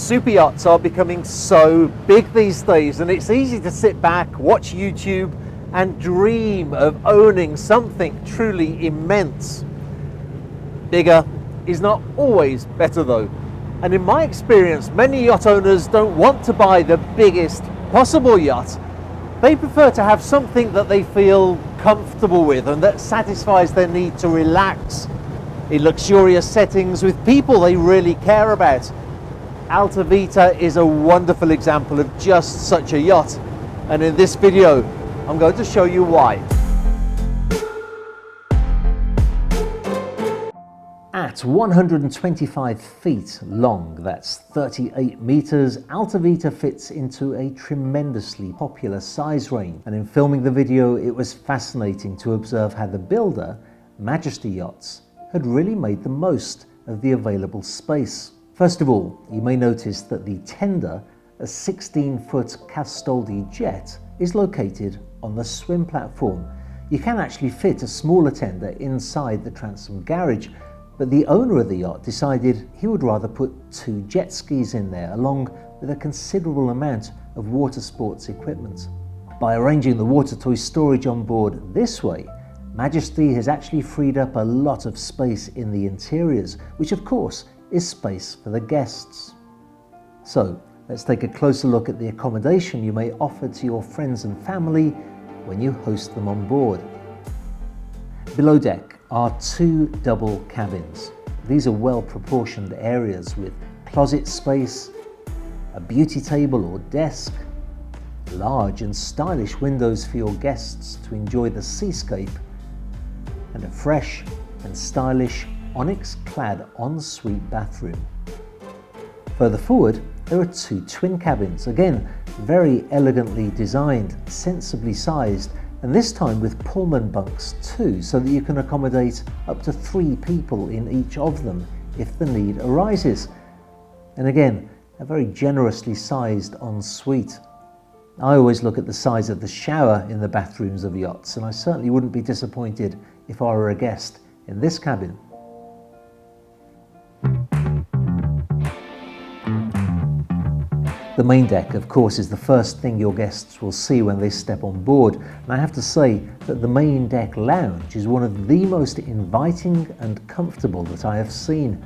Super yachts are becoming so big these days, and it's easy to sit back, watch YouTube, and dream of owning something truly immense. Bigger is not always better though. And in my experience, many yacht owners don't want to buy the biggest possible yacht. They prefer to have something that they feel comfortable with and that satisfies their need to relax in luxurious settings with people they really care about. Altavita is a wonderful example of just such a yacht, and in this video I'm going to show you why. At 125 feet long, that's 38 meters, Altavita fits into a tremendously popular size range. And in filming the video, it was fascinating to observe how the builder, Majesty Yachts, had really made the most of the available space. First of all, you may notice that the tender, a 16-foot Castaldi jet, is located on the swim platform. You can actually fit a smaller tender inside the transom garage, but the owner of the yacht decided he would rather put 2 jet skis in there, along with a considerable amount of water sports equipment. By arranging the water toy storage on board this way, Majesty has actually freed up a lot of space in the interiors, which of course is space for the guests. So let's take a closer look at the accommodation you may offer to your friends and family when you host them on board. Below deck are 2 double cabins. These are well proportioned areas with closet space, a beauty table or desk, large and stylish windows for your guests to enjoy the seascape, and a fresh and stylish onyx-clad ensuite bathroom. Further forward, there are 2 twin cabins, again very elegantly designed, sensibly sized, and this time with Pullman bunks too, so that you can accommodate up to 3 people in each of them if the need arises. And again, a very generously sized ensuite. I always look at the size of the shower in the bathrooms of yachts, and I certainly wouldn't be disappointed if I were a guest in this cabin. The main deck, of course, is the first thing your guests will see when they step on board, and I have to say that the main deck lounge is one of the most inviting and comfortable that I have seen.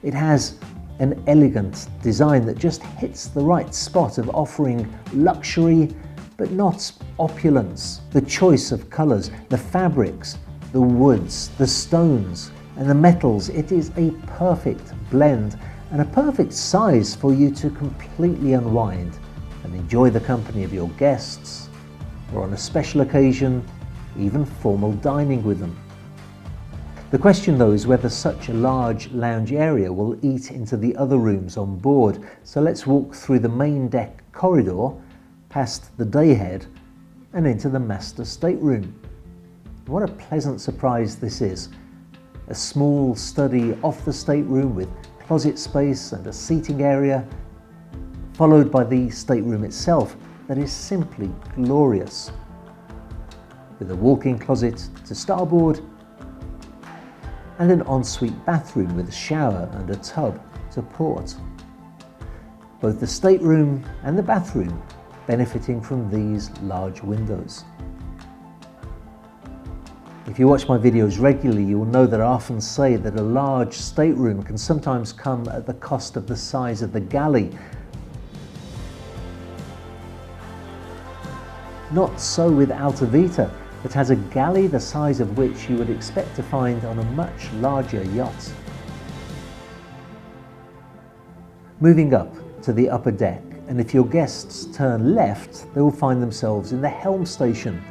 It has an elegant design that just hits the right spot of offering luxury but not opulence. The choice of colours, the fabrics, the woods, the stones and the metals, it is a perfect blend and a perfect size for you to completely unwind and enjoy the company of your guests, or on a special occasion, even formal dining with them. The question though is whether such a large lounge area will eat into the other rooms on board, so let's walk through the main deck corridor, past the dayhead and into the master stateroom. What a pleasant surprise this is. A small study off the stateroom with closet space and a seating area, followed by the stateroom itself that is simply glorious, with a walk-in closet to starboard and an ensuite bathroom with a shower and a tub to port. Both the stateroom and the bathroom benefiting from these large windows. If you watch my videos regularly, you will know that I often say that a large stateroom can sometimes come at the cost of the size of the galley. Not so with Altavita, that has a galley the size of which you would expect to find on a much larger yacht. Moving up to the upper deck, and if your guests turn left, they will find themselves in the helm station.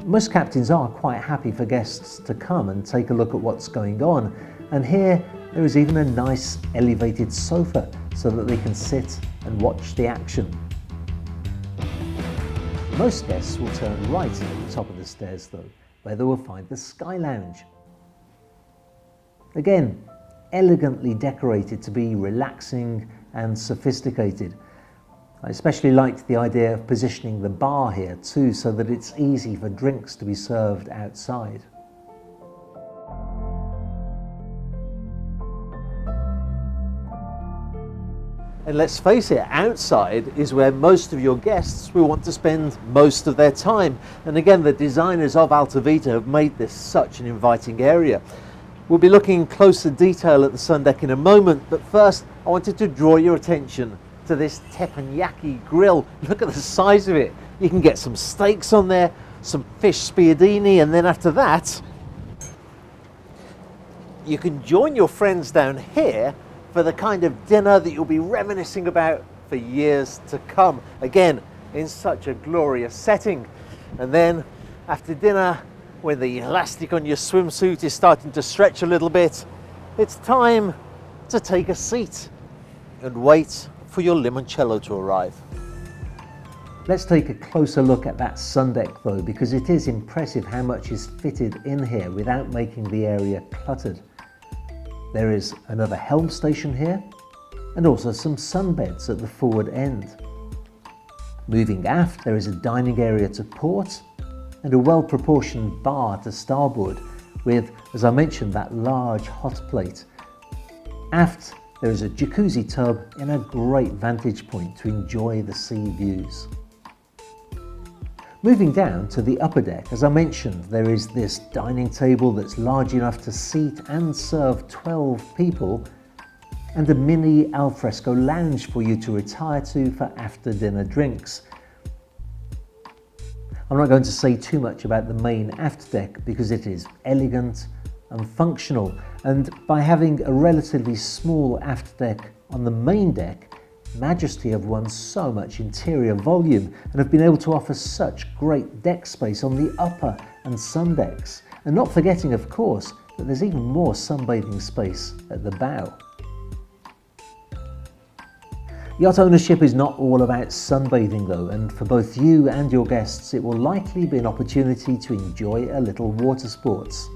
Most captains are quite happy for guests to come and take a look at what's going on, and here there is even a nice elevated sofa so that they can sit and watch the action. Most guests will turn right at the top of the stairs though, where they will find the Sky Lounge. Again, elegantly decorated to be relaxing and sophisticated. I especially liked the idea of positioning the bar here too, so that it's easy for drinks to be served outside. And let's face it, outside is where most of your guests will want to spend most of their time. And again, the designers of Altavita have made this such an inviting area. We'll be looking in closer detail at the sun deck in a moment, but first I wanted to draw your attention to this teppanyaki grill. Look at the size of it. You can get some steaks on there, some fish spiadini, and then after that, you can join your friends down here for the kind of dinner that you'll be reminiscing about for years to come. Again, in such a glorious setting. And then after dinner, when the elastic on your swimsuit is starting to stretch a little bit, it's time to take a seat and wait for your limoncello to arrive. Let's take a closer look at that sun deck though, because it is impressive how much is fitted in here without making the area cluttered. There is another helm station here, and also some sunbeds at the forward end. Moving aft, there is a dining area to port, and a well-proportioned bar to starboard with, as I mentioned, that large hot plate. Aft, there is a jacuzzi tub in a great vantage point to enjoy the sea views. Moving down to the upper deck, as I mentioned, there is this dining table that's large enough to seat and serve 12 people, and a mini alfresco lounge for you to retire to for after dinner drinks. I'm not going to say too much about the main aft deck because it is elegant and functional, and by having a relatively small aft deck on the main deck, Majesty have won so much interior volume and have been able to offer such great deck space on the upper and sun decks. And not forgetting, of course, that there's even more sunbathing space at the bow. Yacht ownership is not all about sunbathing though, and for both you and your guests it will likely be an opportunity to enjoy a little water sports.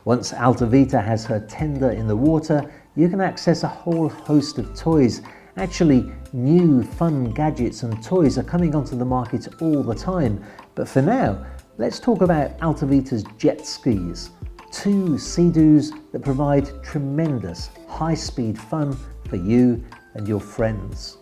Once Altavita has her tender in the water, you can access a whole host of toys. Actually, new fun gadgets and toys are coming onto the market all the time, but for now, let's talk about Altavita's jet skis. Two Sea-Doos that provide tremendous high-speed fun for you and your friends.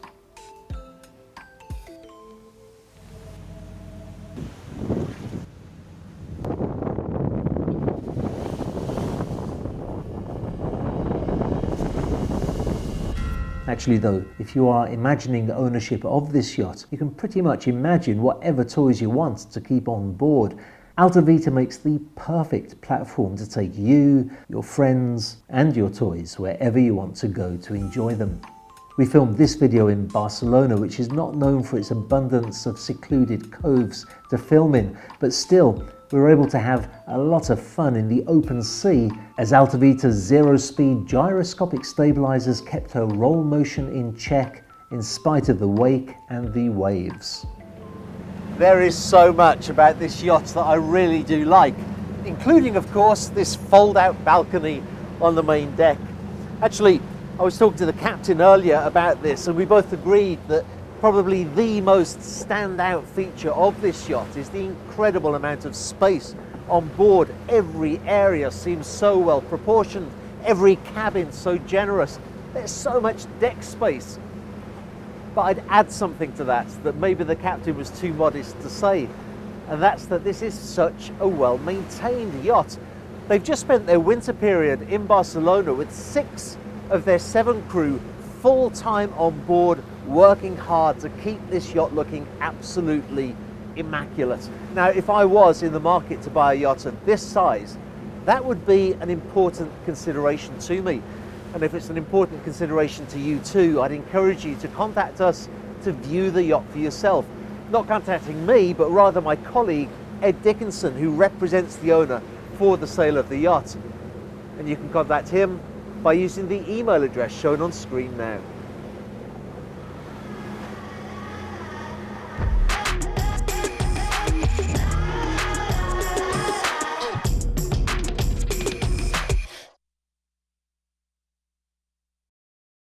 Actually though, if you are imagining ownership of this yacht, you can pretty much imagine whatever toys you want to keep on board. Altavita makes the perfect platform to take you, your friends and your toys wherever you want to go to enjoy them. We filmed this video in Barcelona, which is not known for its abundance of secluded coves to film in, but still, we were able to have a lot of fun in the open sea as Altavita's zero-speed gyroscopic stabilizers kept her roll motion in check in spite of the wake and the waves. There is so much about this yacht that I really do like, including, of course, this fold-out balcony on the main deck. Actually, I was talking to the captain earlier about this, and we both agreed that probably the most standout feature of this yacht is the incredible amount of space on board. Every area seems so well proportioned, every cabin so generous. There's so much deck space. But I'd add something to that maybe the captain was too modest to say, and that's that this is such a well-maintained yacht. They've just spent their winter period in Barcelona with 6 of their 7 crew full-time on board, working hard to keep this yacht looking absolutely immaculate. Now, if I was in the market to buy a yacht of this size, that would be an important consideration to me. And if it's an important consideration to you too, I'd encourage you to contact us to view the yacht for yourself. Not contacting me, but rather my colleague, Ed Dickinson, who represents the owner for the sale of the yacht. And you can contact him by using the email address shown on screen now.